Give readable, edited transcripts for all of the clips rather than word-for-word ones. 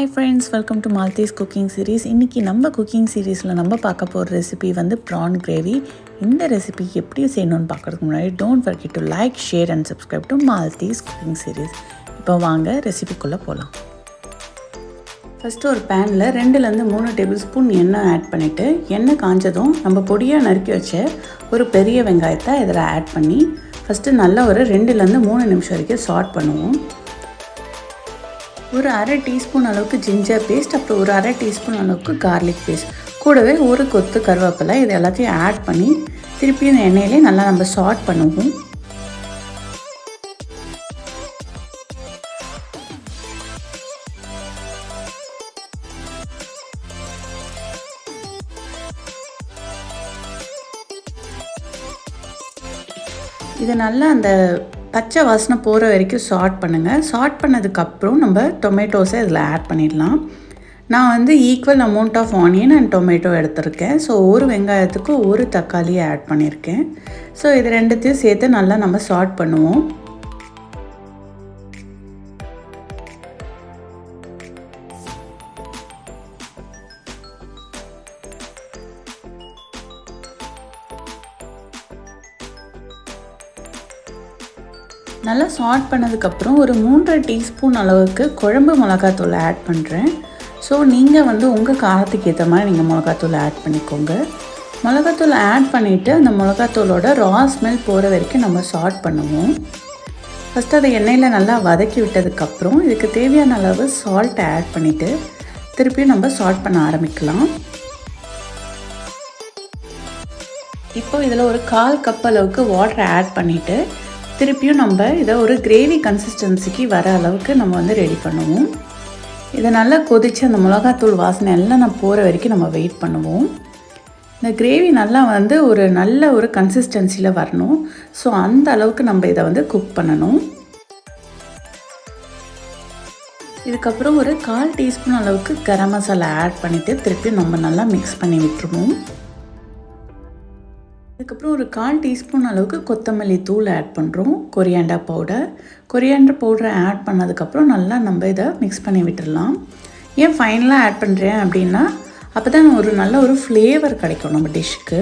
Hi friends, welcome to Maldives cooking series. இன்றைக்கி நம்ம cooking சீரீஸில் நம்ம பார்க்க போகிற ரெசிபி வந்து ப்ரான் கிரேவி. இந்த ரெசிபி எப்படி செய்யணும்னு பார்க்குறதுக்கு முன்னாடி don't forget to like, share and subscribe to Maldives cooking series. இப்போ வாங்க ரெசிபிக்குள்ளே போகலாம். ஃபஸ்ட்டு ஒரு பேனில் 2-3 டேபிள் ஸ்பூன் எண்ணெய் ஆட் பண்ணிவிட்டு, எண்ணெய் காஞ்சதும் நம்ம பொடியாக நறுக்கி வச்ச ஒரு பெரிய வெங்காயத்தை இதில் ஆட் பண்ணி ஃபஸ்ட்டு நல்லா ஒரு 2-3 நிமிஷம் வரைக்கும் சாட் பண்ணுவோம். ஒரு அரை டீஸ்பூன் அளவுக்கு ஜிஞ்சர் பேஸ்ட், அப்புறம் ஒரு அரை டீஸ்பூன் அளவுக்கு கார்லிக் பேஸ்ட், கூடவே ஒரு கொத்து கருவேப்பிலை, இது எல்லாத்தையும் ஆட் பண்ணி திருப்பி இந்த எண்ணெயிலே நல்லா நம்ம சாட் பண்ணுவோம். இது நல்லா அந்த பச்சை வாசனை போகிற வரைக்கும் சாட் பண்ணுங்கள். சாட் பண்ணதுக்கப்புறம் நம்ம டொமேட்டோஸை இதில் ஆட் பண்ணிடலாம். நான் வந்து equal amount of onion and tomato எடுத்திருக்கேன். ஸோ ஒரு வெங்காயத்துக்கு ஒரு தக்காளியை ஆட் பண்ணியிருக்கேன். ஸோ இது ரெண்டுத்தையும் சேர்த்து நல்லா நம்ம சாட் பண்ணுவோம். நல்லா சாட் பண்ணதுக்கப்புறம் ஒரு 3.5 டீஸ்பூன் அளவுக்கு குழம்பு மிளகாத்தூள் ஆட் பண்ணுறேன். ஸோ நீங்கள் வந்து உங்கள் காரத்துக்கு ஏற்ற மாதிரி நீங்கள் மிளகாத்தூள் ஆட் பண்ணிக்கோங்க. மிளகாத்தூள் ஆட் பண்ணிவிட்டு அந்த மிளகாத்தூளோட ரா ஸ்மெல் போகிற வரைக்கும் நம்ம சாட் பண்ணுவோம். ஃபஸ்ட்டு அதை எண்ணெயில் நல்லா வதக்கி விட்டதுக்கப்புறம் இதுக்கு தேவையான அளவு சால்ட்டை ஆட் பண்ணிவிட்டு திருப்பியும் நம்ம சாட் பண்ண ஆரம்பிக்கலாம். இப்போ இதில் ஒரு 1/4 கப் அளவுக்கு வாட்டரை ஆட் பண்ணிவிட்டு திருப்பியும் நம்ம இதை ஒரு கிரேவி கன்சிஸ்டன்சிக்கு வர அளவுக்கு நம்ம வந்து ரெடி பண்ணுவோம். இதை நல்லா கொதித்து அந்த மிளகாத்தூள் வாசனை எல்லாம் நான் போகிற வரைக்கும் நம்ம வெயிட் பண்ணுவோம். இந்த கிரேவி நல்லா வந்து ஒரு நல்ல ஒரு கன்சிஸ்டன்சியில் வரணும். ஸோ அந்த அளவுக்கு நம்ம இதை வந்து குக் பண்ணணும். இதுக்கப்புறம் ஒரு 1/4 டீஸ்பூன் அளவுக்கு கரம் மசாலா ஆட் பண்ணிவிட்டு திருப்பியும் நம்ம நல்லா மிக்ஸ் பண்ணி விட்டுருவோம். அதுக்கப்புறம் ஒரு 1/4 டீஸ்பூன் அளவுக்கு கொத்தமல்லி தூள் ஆட் பண்ணுறோம். கொரியாண்டர் பவுடரை ஆட் பண்ணதுக்கப்புறம் நல்லா நம்ம இதை மிக்ஸ் பண்ணி விட்டுடலாம். ஏன் ஃபைனலாக ஆட் பண்ணுறேன் அப்படின்னா அப்போ தான் ஒரு நல்ல ஒரு ஃப்ளேவர் கிடைக்கும் நம்ம டிஷ்ஷுக்கு.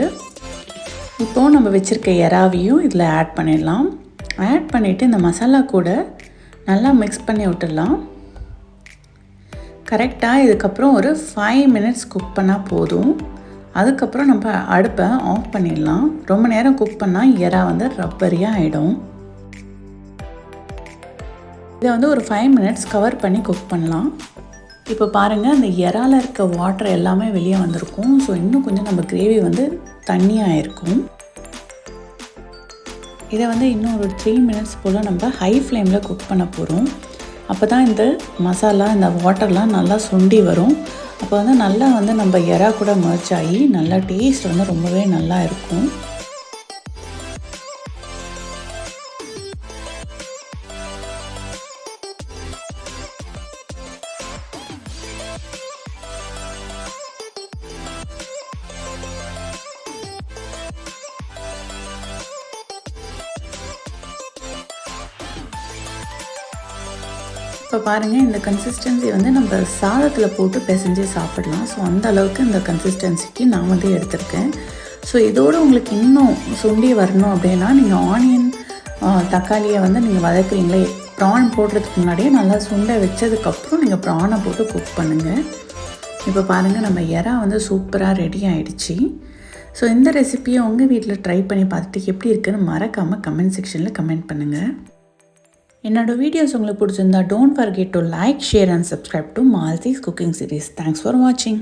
இப்போது நம்ம வச்சுருக்க இறாவையும் இதில் ஆட் பண்ணிடலாம். ஆட் பண்ணிவிட்டு இந்த மசாலா கூட நல்லா மிக்ஸ் பண்ணி விட்டுடலாம். கரெக்டாக இதுக்கப்புறம் ஒரு 5 மினிட்ஸ் குக் பண்ணால் போதும். அதுக்கப்புறம் நம்ம அடுப்பை ஆஃப் பண்ணிடலாம். ரொம்ப நேரம் குக் பண்ணால் இறா வந்து ரப்பரியாக ஆகிடும். இதை வந்து ஒரு 5 மினிட்ஸ் கவர் பண்ணி குக் பண்ணலாம். இப்போ பாருங்கள், அந்த இறால இருக்க வாட்டர் எல்லாமே வெளியே வந்திருக்கும். ஸோ இன்னும் கொஞ்சம் நம்ம கிரேவி வந்து தண்ணியாக இருக்கும். இதை வந்து இன்னும் ஒரு 3 மினிட்ஸ் போல் நம்ம ஹை ஃப்ளேமில் குக் பண்ண போகிறோம். அப்போ தான் இந்த மசாலா, இந்த வாட்டர்லாம் நல்லா சுண்டி வரும். அப்போ வந்து நல்லா வந்து நம்ம இறா கூட மர்ச் ஆகி நல்லா டேஸ்ட் வந்து ரொம்பவே நல்லா இருக்கும். இப்போ பாருங்கள், இந்த கன்சிஸ்டன்சி வந்து நம்ம சாதத்தில் போட்டு பிசைஞ்சு சாப்பிடலாம். ஸோ அந்த அளவுக்கு இந்த கன்சிஸ்டன்சிக்கு நான் வந்து எடுத்திருக்கேன். ஸோ இதோடு உங்களுக்கு இன்னும் சுண்டி வரணும் அப்படின்னா நீங்கள் ஆனியன், தக்காளியை வந்து நீங்கள் வதக்குறீங்களே, ப்ரான் போடுறதுக்கு முன்னாடியே நல்லா சுண்டை வச்சதுக்கப்புறம் நீங்கள் ப்ரானை போட்டு குக் பண்ணுங்கள். இப்போ பாருங்கள், நம்ம இறா வந்து சூப்பராக ரெடி ஆகிடுச்சு. ஸோ இந்த ரெசிப்பியை உங்கள் வீட்டில் ட்ரை பண்ணி பார்த்துட்டு எப்படி இருக்குன்னு மறக்காமல் கமெண்ட் செக்ஷனில் கமெண்ட் பண்ணுங்கள். என்னோடய வீடியோஸ் உங்களுக்கு பிடிச்சிருந்தா don't forget to like, share and subscribe to Maldives cooking series. Thanks for வாட்சிங்.